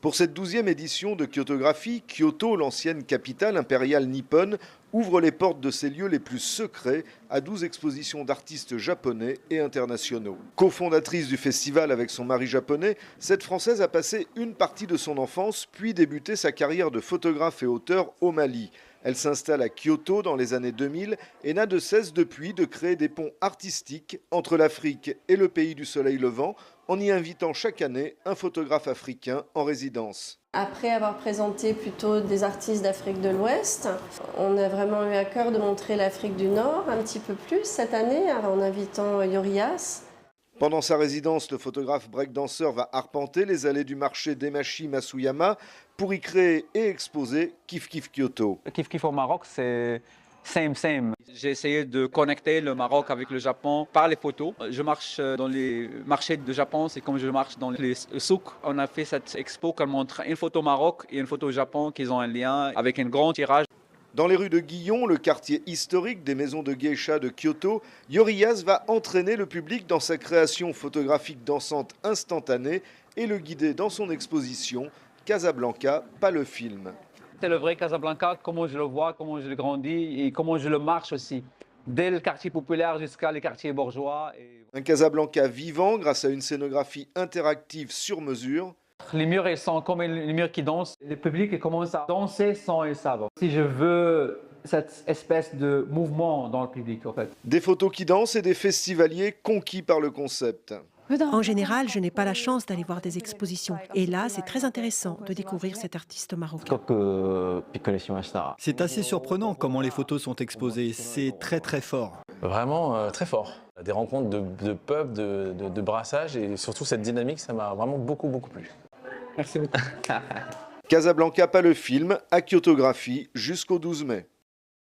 Pour cette 12e édition de Kyotographie, Kyoto, l'ancienne capitale impériale nippone, ouvre les portes de ses lieux les plus secrets à 12 expositions d'artistes japonais et internationaux. Cofondatrice du festival avec son mari japonais, cette Française a passé une partie de son enfance puis débuté sa carrière de photographe et auteur au Mali. Elle s'installe à Kyoto dans les années 2000 et n'a de cesse depuis de créer des ponts artistiques entre l'Afrique et le pays du soleil levant en y invitant chaque année un photographe africain en résidence. Après avoir présenté plutôt des artistes d'Afrique de l'Ouest, on a vraiment eu à cœur de montrer l'Afrique du Nord un petit peu plus cette année en invitant Yorias. Pendant sa résidence, le photographe breakdancer va arpenter les allées du marché d'Emashi Masuyama pour y créer et exposer Kif Kif Kyoto. Kif Kif au Maroc, c'est same. J'ai essayé de connecter le Maroc avec le Japon par les photos. Je marche dans les marchés de Japon, c'est comme je marche dans les souks. On a fait cette expo qui montre une photo Maroc et une photo Japon qui ont un lien avec un grand tirage. Dans les rues de Gion, le quartier historique des maisons de geisha de Kyoto, Yorias va entraîner le public dans sa création photographique dansante instantanée et le guider dans son exposition Casablanca, pas le film. C'est le vrai Casablanca, comment je le vois, comment je le grandis et comment je le marche aussi. Dès le quartier populaire jusqu'à les quartiers bourgeois. Un Casablanca vivant grâce à une scénographie interactive sur mesure. Les murs, ils sont comme les murs qui dansent. Le public il commence à danser sans ils savent. Si je veux cette espèce de mouvement dans le public, en fait. Des photos qui dansent et des festivaliers conquis par le concept. En général, je n'ai pas la chance d'aller voir des expositions. Et là, c'est très intéressant de découvrir cet artiste marocain. C'est assez surprenant comment les photos sont exposées. C'est très fort. Vraiment très fort. Des rencontres de peuples, de brassage et surtout cette dynamique, ça m'a vraiment beaucoup plu. Merci beaucoup. Casablanca, pas le film, à Kyotographie jusqu'au 12 mai.